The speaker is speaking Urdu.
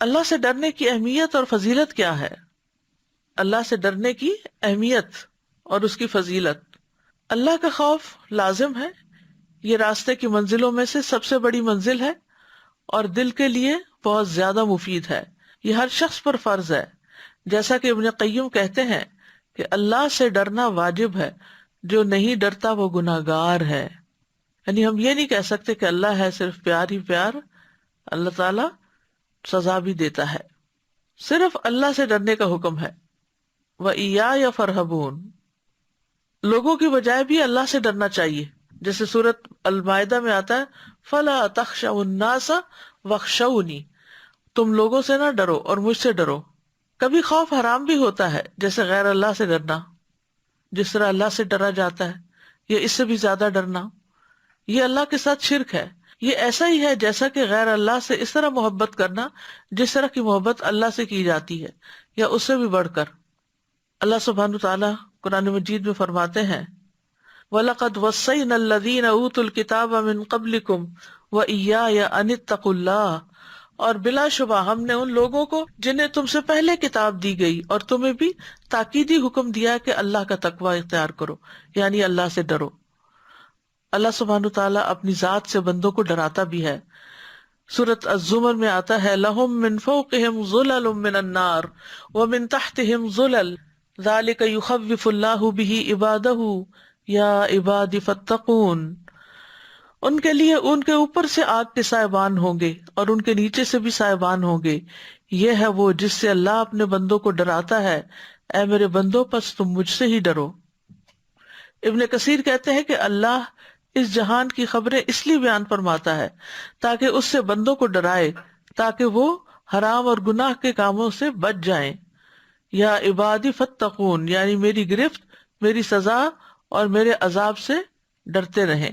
اللہ سے ڈرنے کی اہمیت اور فضیلت کیا ہے؟ اللہ سے ڈرنے کی اہمیت اور اس کی فضیلت. اللہ کا خوف لازم ہے، یہ راستے کی منزلوں میں سے سب سے بڑی منزل ہے اور دل کے لیے بہت زیادہ مفید ہے. یہ ہر شخص پر فرض ہے. جیسا کہ ابن قیم کہتے ہیں کہ اللہ سے ڈرنا واجب ہے، جو نہیں ڈرتا وہ گناہگار ہے. یعنی ہم یہ نہیں کہہ سکتے کہ اللہ ہے صرف پیار ہی پیار، اللہ تعالی سزا بھی دیتا ہے. صرف اللہ سے ڈرنے کا حکم ہے. وَإِيَّايَ فَارْهَبُونَ، لوگوں کی بجائے بھی اللہ سے ڈرنا چاہیے. جیسے سورۃ المائدہ میں آتا ہے فَلَا تَخْشَوُا النَّاسَ وَاخْشَوْنِی، تم لوگوں سے نہ ڈرو اور مجھ سے ڈرو. کبھی خوف حرام بھی ہوتا ہے، جیسے غیر اللہ سے ڈرنا، جس طرح اللہ سے ڈرا جاتا ہے یا اس سے بھی زیادہ ڈرنا. یہ اللہ کے ساتھ شرک ہے. یہ ایسا ہی ہے جیسا کہ غیر اللہ سے اس طرح محبت کرنا جس طرح کی محبت اللہ سے کی جاتی ہے یا اس سے بھی بڑھ کر. اللہ سبحانہ تعالیٰ قرآن مجید میں فرماتے ہیں وَلَقَدْ وَصَّيْنَا الَّذِينَ أُوتُوا الْكِتَابَ مِن قَبْلِكُمْ وَإِيَّايَ أَنِ اتَّقُوا اللَّهَ، اور بلا شبہ ہم نے ان لوگوں کو جنہیں تم سے پہلے کتاب دی گئی اور تمہیں بھی تاکیدی حکم دیا کہ اللہ کا تقوی اختیار کرو، یعنی اللہ سے ڈرو. اللہ سبحانہ تعالیٰ اپنی ذات سے بندوں کو ڈراتا بھی ہے. سورۃ الزمر میں آتا ہے لَهُم مِّن فَوْقِهِمْ ظُلَلٌ مِّنَ النَّارِ وَمِن تَحْتِهِمْ ظُلَلٌ ذَلِكَ يُخَوِّفُ اللَّهُ بِهِ عِبَادَهُ يَا عِبَادِ فَاتَّقُونِ، ان کے لیے ان کے اوپر سے آگ کے سائبان ہوں گے اور ان کے نیچے سے بھی سائبان ہوں گے. یہ ہے وہ جس سے اللہ اپنے بندوں کو ڈراتا ہے، اے میرے بندوں پس تم مجھ سے ہی ڈرو. ابن کثیر کہتے ہیں کہ اللہ اس جہان کی خبریں اس لیے بیان فرماتا ہے تاکہ اس سے بندوں کو ڈرائے، تاکہ وہ حرام اور گناہ کے کاموں سے بچ جائیں. یا عبادی فتقون، یعنی میری گرفت، میری سزا اور میرے عذاب سے ڈرتے رہیں.